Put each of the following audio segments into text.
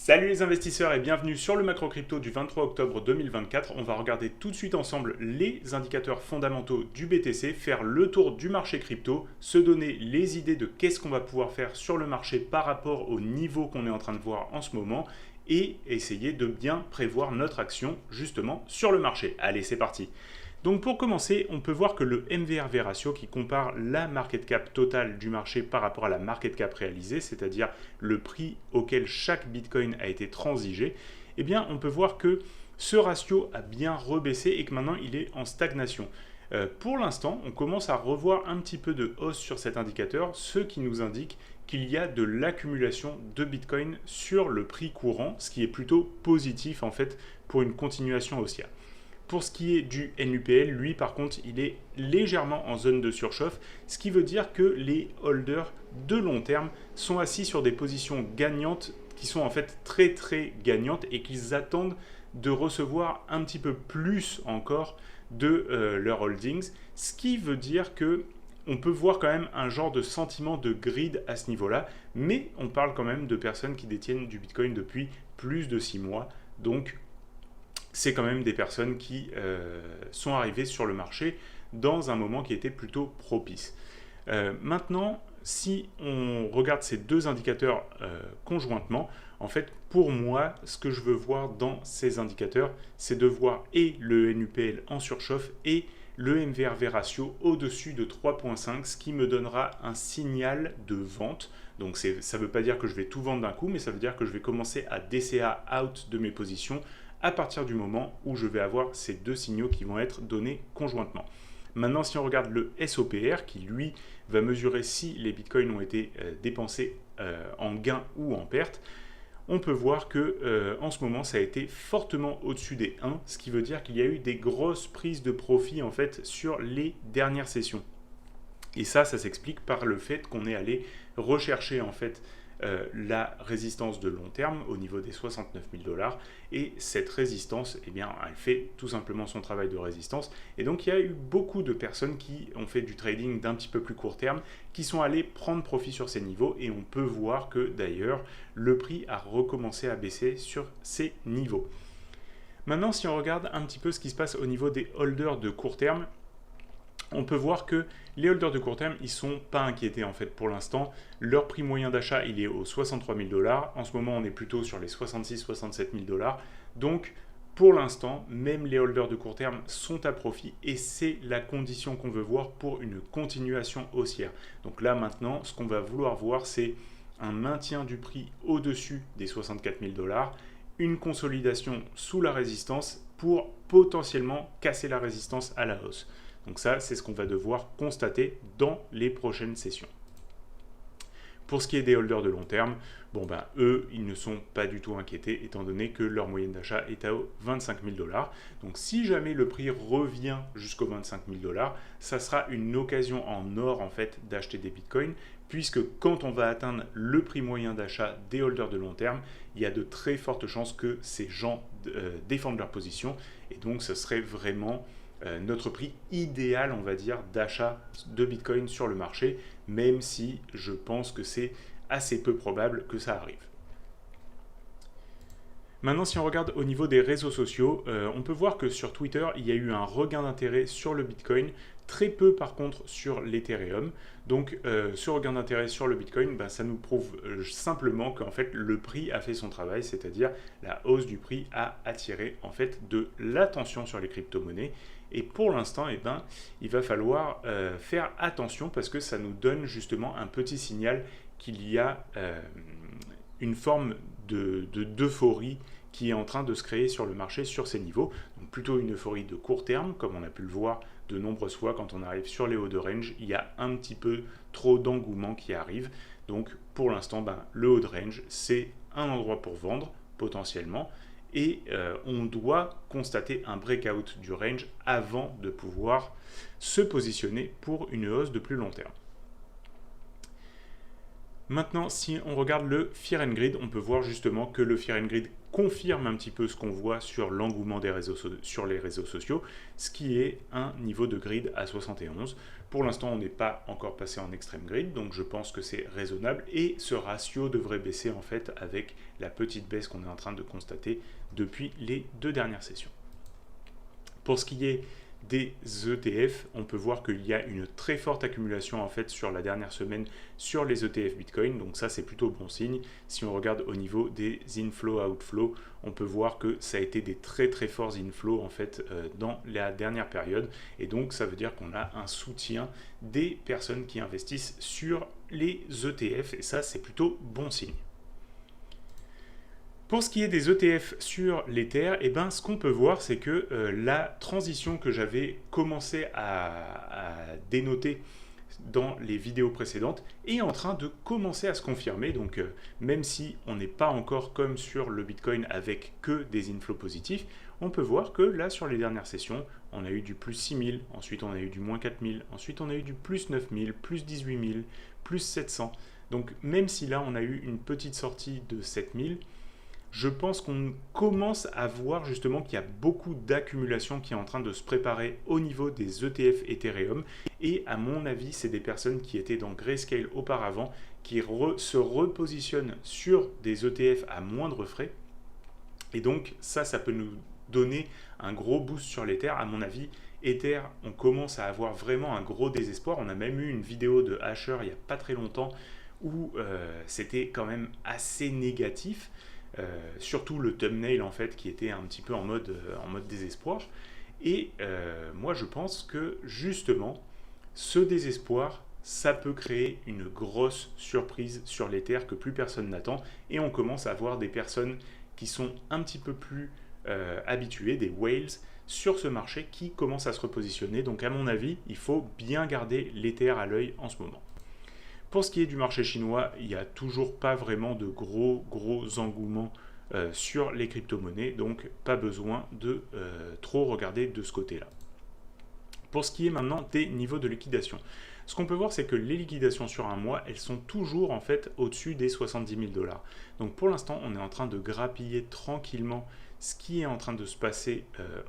Salut les investisseurs et bienvenue sur le macro crypto du 23 octobre 2024. On va regarder tout de suite ensemble les indicateurs fondamentaux du BTC, faire le tour du marché crypto, se donner les idées de qu'est-ce qu'on va pouvoir faire sur le marché par rapport au niveau qu'on est en train de voir en ce moment et essayer de bien prévoir notre action justement sur le marché. Allez, c'est parti. Donc pour commencer, on peut voir que le MVRV ratio qui compare la market cap totale du marché par rapport à la market cap réalisée, c'est-à-dire le prix auquel chaque Bitcoin a été transigé, eh bien on peut voir que ce ratio a bien rebaissé et que maintenant il est en stagnation. Pour l'instant, on commence à revoir un petit peu de hausse sur cet indicateur, ce qui nous indique qu'il y a de l'accumulation de Bitcoin sur le prix courant, ce qui est plutôt positif en fait pour une continuation haussière. Pour ce qui est du NUPL, lui par contre, il est légèrement en zone de surchauffe, ce qui veut dire que les holders de long terme sont assis sur des positions gagnantes qui sont en fait très très gagnantes et qu'ils attendent de recevoir un petit peu plus encore de leurs holdings, ce qui veut dire que on peut voir quand même un genre de sentiment de greed à ce niveau-là, mais on parle quand même de personnes qui détiennent du Bitcoin depuis plus de 6 mois, donc c'est quand même des personnes qui sont arrivées sur le marché dans un moment qui était plutôt propice. Maintenant, si on regarde ces deux indicateurs conjointement, en fait, pour moi, ce que je veux voir dans ces indicateurs, c'est de voir et le NUPL en surchauffe et le MVRV ratio au-dessus de 3.5, ce qui me donnera un signal de vente. Donc ça ne veut pas dire que je vais tout vendre d'un coup, mais ça veut dire que je vais commencer à DCA out de mes positions à partir du moment où je vais avoir ces deux signaux qui vont être donnés conjointement. Maintenant, si on regarde le SOPR, qui lui va mesurer si les bitcoins ont été dépensés en gain ou en perte, on peut voir que en ce moment, ça a été fortement au-dessus des 1, ce qui veut dire qu'il y a eu des grosses prises de profit en fait sur les dernières sessions. Et ça s'explique par le fait qu'on est allé rechercher en fait la résistance de long terme au niveau des 69 000 $. Et cette résistance, eh bien, elle fait tout simplement son travail de résistance. Et donc, il y a eu beaucoup de personnes qui ont fait du trading d'un petit peu plus court terme, qui sont allées prendre profit sur ces niveaux. Et on peut voir que d'ailleurs, le prix a recommencé à baisser sur ces niveaux. Maintenant, si on regarde un petit peu ce qui se passe au niveau des holders de court terme, on peut voir que les holders de court terme, ils ne sont pas inquiétés en fait pour l'instant. Leur prix moyen d'achat, il est aux 63 000 $. En ce moment, on est plutôt sur les 66-67 000 $. Donc, pour l'instant, même les holders de court terme sont à profit et c'est la condition qu'on veut voir pour une continuation haussière. Donc là, maintenant, ce qu'on va vouloir voir, c'est un maintien du prix au-dessus des 64 000 $, une consolidation sous la résistance pour potentiellement casser la résistance à la hausse. Donc ça, c'est ce qu'on va devoir constater dans les prochaines sessions. Pour ce qui est des holders de long terme, eux, ils ne sont pas du tout inquiétés étant donné que leur moyenne d'achat est à 25 000 $. Donc si jamais le prix revient jusqu'aux 25 000 $, ça sera une occasion en or en fait d'acheter des bitcoins puisque quand on va atteindre le prix moyen d'achat des holders de long terme, il y a de très fortes chances que ces gens défendent leur position et donc ce serait vraiment notre prix idéal, on va dire, d'achat de Bitcoin sur le marché, même si je pense que c'est assez peu probable que ça arrive. Maintenant, si on regarde au niveau des réseaux sociaux, on peut voir que sur Twitter, il y a eu un regain d'intérêt sur le Bitcoin, très peu par contre sur l'Ethereum. Donc ce regain d'intérêt sur le Bitcoin, ça nous prouve simplement qu'en fait le prix a fait son travail, c'est-à-dire la hausse du prix a attiré en fait de l'attention sur les crypto-monnaies. Et pour l'instant, il va falloir faire attention parce que ça nous donne justement un petit signal qu'il y a une forme d'euphorie qui est en train de se créer sur le marché sur ces niveaux. Donc plutôt une euphorie de court terme, comme on a pu le voir de nombreuses fois quand on arrive sur les hauts de range, il y a un petit peu trop d'engouement qui arrive. Donc pour l'instant, le haut de range, c'est un endroit pour vendre potentiellement. Et on doit constater un breakout du range avant de pouvoir se positionner pour une hausse de plus long terme. Maintenant, si on regarde le Fear and Greed, on peut voir justement que le Fear and Greed confirme un petit peu ce qu'on voit sur l'engouement sur les réseaux sociaux, ce qui est un niveau de grid à 71. Pour l'instant, on n'est pas encore passé en extreme grid, donc je pense que c'est raisonnable et ce ratio devrait baisser en fait avec la petite baisse qu'on est en train de constater depuis les 2 dernières sessions. Pour ce qui est des ETF, on peut voir qu'il y a une très forte accumulation en fait sur la dernière semaine sur les ETF Bitcoin, donc ça c'est plutôt bon signe. Si on regarde au niveau des inflow outflow, on peut voir que ça a été des très forts inflows en fait dans la dernière période, et donc ça veut dire qu'on a un soutien des personnes qui investissent sur les ETF, et ça c'est plutôt bon signe. Pour ce qui est des ETF sur l'Ether, ce qu'on peut voir, c'est que la transition que j'avais commencé à dénoter dans les vidéos précédentes est en train de commencer à se confirmer. Donc, même si on n'est pas encore comme sur le Bitcoin avec que des inflows positifs, on peut voir que là, sur les dernières sessions, on a eu du plus 6000, ensuite on a eu du moins 4000, ensuite on a eu du plus 9000, plus 18000, plus 700. Donc, même si là, on a eu une petite sortie de 7000, je pense qu'on commence à voir justement qu'il y a beaucoup d'accumulation qui est en train de se préparer au niveau des ETF Ethereum. Et à mon avis, c'est des personnes qui étaient dans Grayscale auparavant, qui se repositionnent sur des ETF à moindre frais. Et donc ça peut nous donner un gros boost sur l'Ether. À mon avis, Ether, on commence à avoir vraiment un gros désespoir. On a même eu une vidéo de Asher il n'y a pas très longtemps où c'était quand même assez négatif. Surtout le thumbnail en fait qui était un petit peu en mode désespoir, et moi je pense que justement ce désespoir ça peut créer une grosse surprise sur l'Ether que plus personne n'attend, et on commence à voir des personnes qui sont un petit peu plus habituées, des whales sur ce marché qui commencent à se repositionner. Donc à mon avis il faut bien garder l'Ether à l'œil en ce moment. Pour ce qui est du marché chinois, il n'y a toujours pas vraiment de gros engouements sur les crypto-monnaies, donc pas besoin de trop regarder de ce côté-là. Pour ce qui est maintenant des niveaux de liquidation, ce qu'on peut voir, c'est que les liquidations sur un mois, elles sont toujours en fait au-dessus des 70 000 $. Donc pour l'instant, on est en train de grappiller tranquillement ce qui est en train de se passer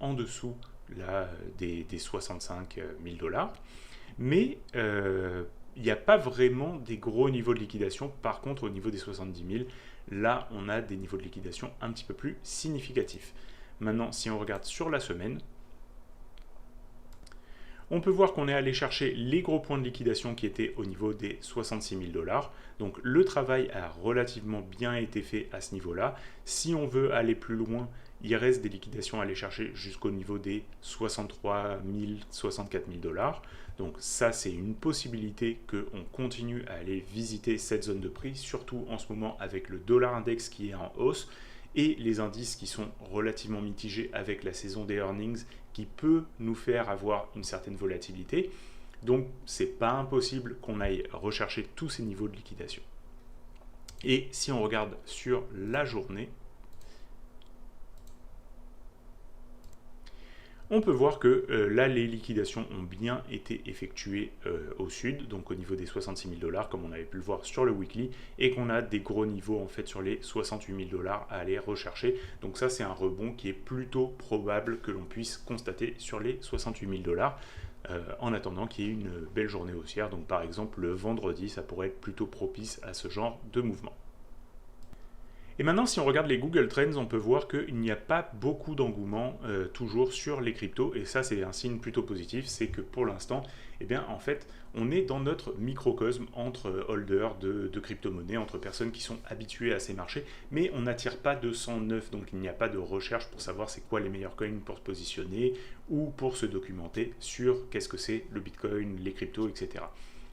en dessous là, des 65 000 $. Mais il n'y a pas vraiment des gros niveaux de liquidation. Par contre, au niveau des 70 000, là, on a des niveaux de liquidation un petit peu plus significatifs. Maintenant, si on regarde sur la semaine, on peut voir qu'on est allé chercher les gros points de liquidation qui étaient au niveau des 66 000 $. Donc, le travail a relativement bien été fait à ce niveau-là. Si on veut aller plus loin, il reste des liquidations à aller chercher jusqu'au niveau des 63 000, 64 000 $. Donc ça, c'est une possibilité qu'on continue à aller visiter cette zone de prix, surtout en ce moment avec le dollar index qui est en hausse et les indices qui sont relativement mitigés avec la saison des earnings qui peut nous faire avoir une certaine volatilité. Donc c'est pas impossible qu'on aille rechercher tous ces niveaux de liquidation. Et si on regarde sur la journée, on peut voir que là, les liquidations ont bien été effectuées au sud, donc au niveau des 66 000 $, comme on avait pu le voir sur le weekly, et qu'on a des gros niveaux en fait sur les 68 000 $ à aller rechercher. Donc ça, c'est un rebond qui est plutôt probable que l'on puisse constater sur les 68 000 $, en attendant qu'il y ait une belle journée haussière. Donc par exemple, le vendredi, ça pourrait être plutôt propice à ce genre de mouvement. Et maintenant, si on regarde les Google Trends, on peut voir qu'il n'y a pas beaucoup d'engouement toujours sur les cryptos. Et ça, c'est un signe plutôt positif. C'est que pour l'instant, en fait, on est dans notre microcosme entre holders de crypto-monnaies, entre personnes qui sont habituées à ces marchés. Mais on n'attire pas de sang neuf. Donc, il n'y a pas de recherche pour savoir c'est quoi les meilleurs coins pour se positionner ou pour se documenter sur qu'est-ce que c'est le Bitcoin, les cryptos, etc.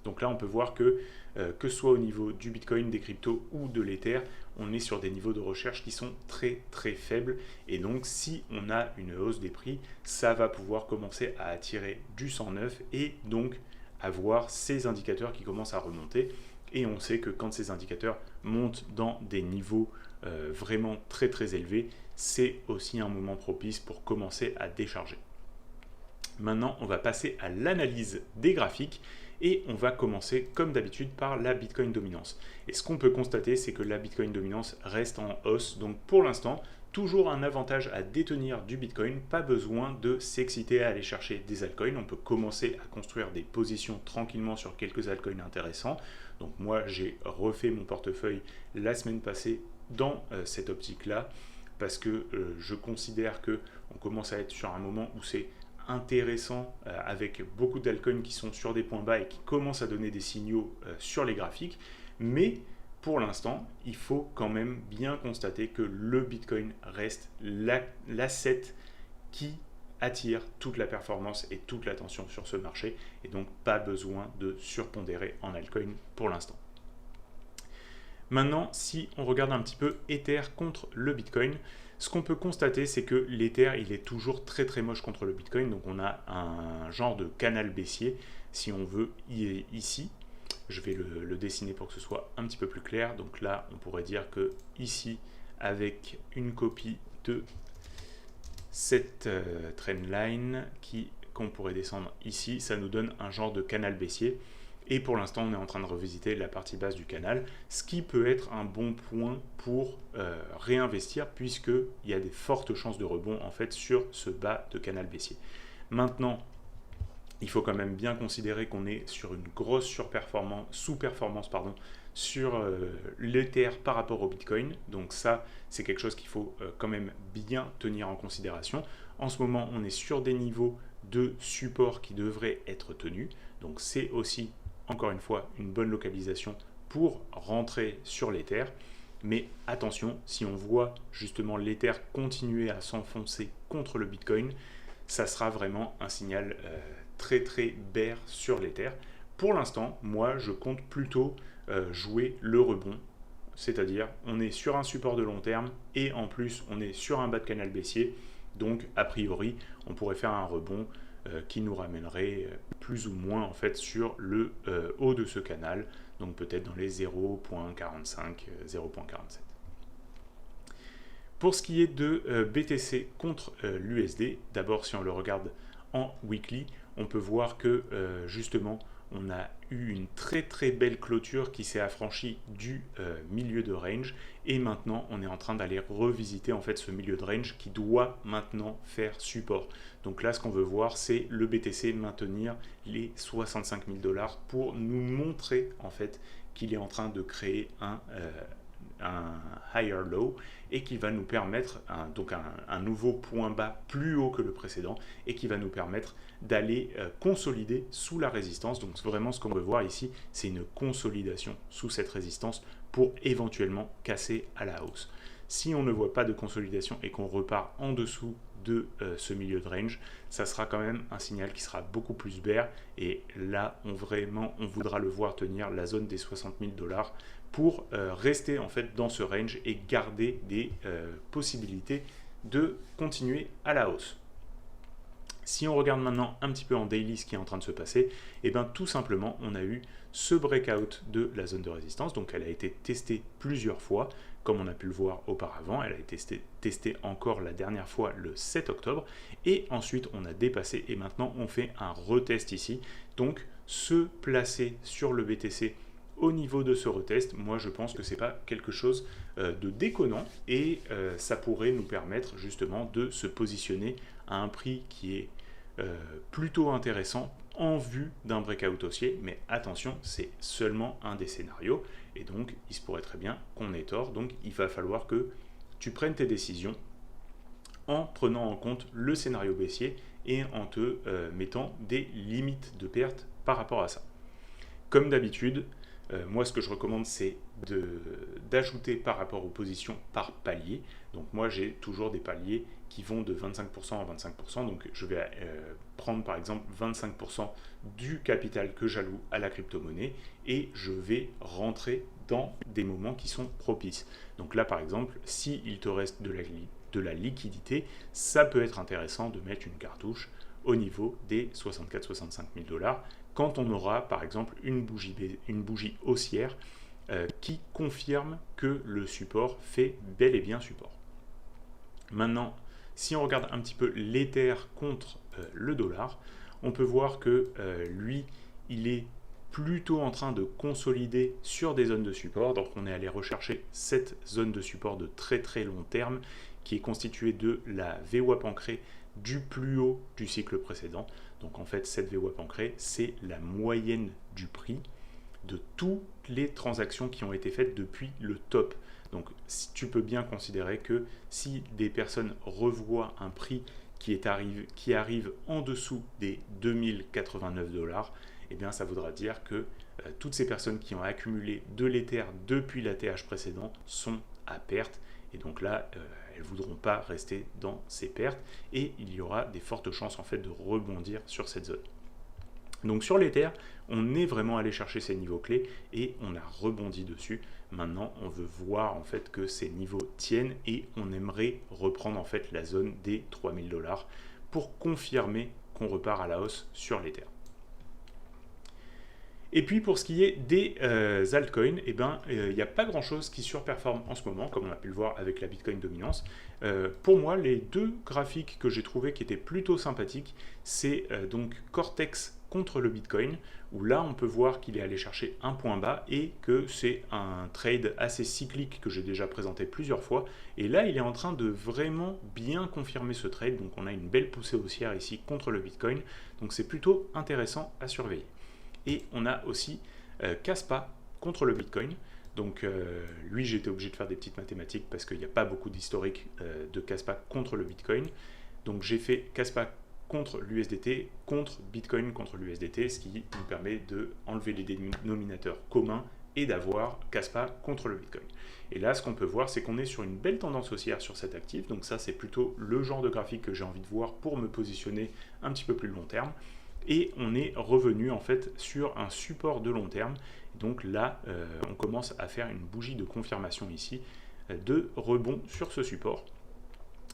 Donc là, on peut voir que ce soit au niveau du Bitcoin, des cryptos ou de l'Ether, on est sur des niveaux de recherche qui sont très faibles. Et donc, si on a une hausse des prix, ça va pouvoir commencer à attirer du sang neuf et donc avoir ces indicateurs qui commencent à remonter. Et on sait que quand ces indicateurs montent dans des niveaux vraiment très élevés, c'est aussi un moment propice pour commencer à décharger. Maintenant, on va passer à l'analyse des graphiques. Et on va commencer comme d'habitude par la Bitcoin dominance. Et ce qu'on peut constater, c'est que la Bitcoin dominance reste en hausse. Donc pour l'instant, Toujours un avantage à détenir du Bitcoin, pas besoin de s'exciter à aller chercher des altcoins. On peut commencer à construire des positions tranquillement sur quelques altcoins intéressants. Donc moi j'ai refait mon portefeuille la semaine passée dans cette optique-là parce que je considère qu'on commence à être sur un moment où c'est intéressant avec beaucoup d'altcoins qui sont sur des points bas et qui commencent à donner des signaux sur les graphiques. Mais pour l'instant, il faut quand même bien constater que le Bitcoin reste l'asset qui attire toute la performance et toute l'attention sur ce marché, et donc pas besoin de surpondérer en altcoin pour l'instant. Maintenant, si on regarde un petit peu Ether contre le Bitcoin, ce qu'on peut constater, c'est que l'Ether, il est toujours très très moche contre le Bitcoin, donc on a un genre de canal baissier, si on veut, ici. Je vais le dessiner pour que ce soit un petit peu plus clair. Donc là, on pourrait dire que ici, avec une copie de cette trendline qu'on pourrait descendre ici, ça nous donne un genre de canal baissier. Et pour l'instant, on est en train de revisiter la partie basse du canal, ce qui peut être un bon point pour réinvestir, puisqu'il y a des fortes chances de rebond en fait sur ce bas de canal baissier. Maintenant, il faut quand même bien considérer qu'on est sur une grosse sous-performance sur l'Ether par rapport au Bitcoin. Donc ça, c'est quelque chose qu'il faut quand même bien tenir en considération. En ce moment, on est sur des niveaux de support qui devraient être tenus. Donc c'est aussi, encore une fois, une bonne localisation pour rentrer sur l'Ether. Mais attention, si on voit justement l'Ether continuer à s'enfoncer contre le Bitcoin, ça sera vraiment un signal très très bear sur l'Ether. Pour l'instant, moi je compte plutôt jouer le rebond, c'est-à-dire on est sur un support de long terme et en plus on est sur un bas de canal baissier, donc a priori on pourrait faire un rebond qui nous ramènerait plus ou moins en fait sur le haut de ce canal, donc peut-être dans les 0.45, 0.47. Pour ce qui est de BTC contre l'USD, d'abord si on le regarde en weekly, on peut voir que justement on a eu une très très belle clôture qui s'est affranchie du milieu de range, et maintenant on est en train d'aller revisiter en fait ce milieu de range qui doit maintenant faire support. Donc là ce qu'on veut voir, c'est le BTC maintenir les 65 000 $ pour nous montrer en fait qu'il est en train de créer un higher low et qui va nous permettre un nouveau point bas plus haut que le précédent et qui va nous permettre d'aller consolider sous la résistance. Donc vraiment ce qu'on veut voir ici, c'est une consolidation sous cette résistance pour éventuellement casser à la hausse. Si on ne voit pas de consolidation et qu'on repart en dessous de ce milieu de range, ça sera quand même un signal qui sera beaucoup plus bear, et là on voudra le voir tenir la zone des 60 000 $ pour rester en fait dans ce range et garder des possibilités de continuer à la hausse. Si on regarde maintenant un petit peu en daily ce qui est en train de se passer, et bien tout simplement on a eu ce breakout de la zone de résistance. Donc elle a été testée plusieurs fois, comme on a pu le voir auparavant. Elle a été testée encore la dernière fois le 7 octobre, et ensuite on a dépassé, et maintenant on fait un retest ici. Donc se placer sur le BTC au niveau de ce retest, moi je pense que c'est pas quelque chose de déconnant, et ça pourrait nous permettre justement de se positionner à un prix qui est plutôt intéressant en vue d'un breakout haussier. Mais attention, c'est seulement un des scénarios, et donc il se pourrait très bien qu'on ait tort. Donc il va falloir que tu prennes tes décisions en prenant en compte le scénario baissier et en te mettant des limites de perte par rapport à ça. Comme d'habitude, moi ce que je recommande, c'est d'ajouter par rapport aux positions par palier. Donc moi j'ai toujours des paliers qui vont de 25% à 25%, donc je vais prendre par exemple 25% du capital que j'alloue à la crypto-monnaie, et je vais rentrer dans des moments qui sont propices. Donc là par exemple, s'il te reste de la liquidité, ça peut être intéressant de mettre une cartouche au niveau des 64-65 000 $ quand on aura par exemple une bougie haussière qui confirme que le support fait bel et bien support. Maintenant, si on regarde un petit peu l'Ether contre le dollar, on peut voir que lui, il est plutôt en train de consolider sur des zones de support. Donc on est allé rechercher cette zone de support de très très long terme qui est constituée de la VWAP ancrée du plus haut du cycle précédent. Donc en fait, cette VWAP ancrée, c'est la moyenne du prix de toutes les transactions qui ont été faites depuis le top. Donc tu peux bien considérer que si des personnes revoient un prix qui arrive en dessous des 2089 $, eh bien ça voudra dire que toutes ces personnes qui ont accumulé de l'Ether depuis l'ATH précédent sont à perte. Et donc là, elles ne voudront pas rester dans ces pertes. Et il y aura des fortes chances en fait de rebondir sur cette zone. Donc sur l'Ether, on est vraiment allé chercher ces niveaux clés et on a rebondi dessus. Maintenant, on veut voir en fait que ces niveaux tiennent et on aimerait reprendre en fait la zone des 3000 $ pour confirmer qu'on repart à la hausse sur l'Ether. Et puis pour ce qui est des altcoins, eh ben, n'y a pas grand chose qui surperforme en ce moment, comme on a pu le voir avec la Bitcoin dominance. Pour moi, les deux graphiques que j'ai trouvé qui étaient plutôt sympathiques, c'est donc Cortex contre le Bitcoin, où là on peut voir qu'il est allé chercher un point bas et que c'est un trade assez cyclique que j'ai déjà présenté plusieurs fois. Et là il est en train de vraiment bien confirmer ce trade, donc on a une belle poussée haussière ici contre le Bitcoin, donc c'est plutôt intéressant à surveiller. Et on a aussi Kaspa contre le Bitcoin. Donc lui, j'ai été obligé de faire des petites mathématiques parce qu'il n'y a pas beaucoup d'historique de Kaspa contre le Bitcoin. Donc j'ai fait Kaspa contre l'USDT, contre Bitcoin contre l'USDT, ce qui nous permet d'enlever les dénominateurs communs et d'avoir Kaspa contre le Bitcoin. Et là, ce qu'on peut voir, c'est qu'on est sur une belle tendance haussière sur cet actif. Donc ça, c'est plutôt le genre de graphique que j'ai envie de voir pour me positionner un petit peu plus long terme. Et on est revenu en fait sur un support de long terme. Donc là, on commence à faire une bougie de confirmation ici de rebond sur ce support.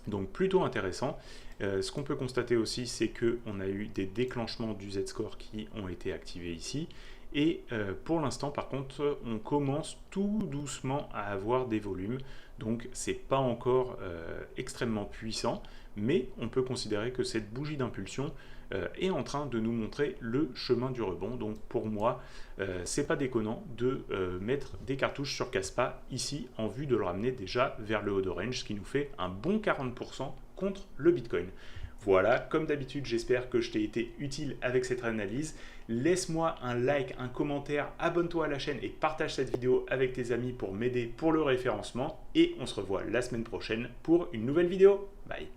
Donc plutôt intéressant. Ce qu'on peut constater aussi, c'est qu'on a eu des déclenchements du Z-Score qui ont été activés ici. Et pour l'instant, par contre, on commence tout doucement à avoir des volumes. Donc c'est pas encore extrêmement puissant, mais on peut considérer que cette bougie d'impulsion est en train de nous montrer le chemin du rebond. Donc pour moi, c'est pas déconnant de mettre des cartouches sur Kaspa ici en vue de le ramener déjà vers le haut de range, ce qui nous fait un bon 40% contre le Bitcoin. Voilà, comme d'habitude, j'espère que je t'ai été utile avec cette analyse. Laisse-moi un like, un commentaire, abonne-toi à la chaîne et partage cette vidéo avec tes amis pour m'aider pour le référencement. Et on se revoit la semaine prochaine pour une nouvelle vidéo. Bye!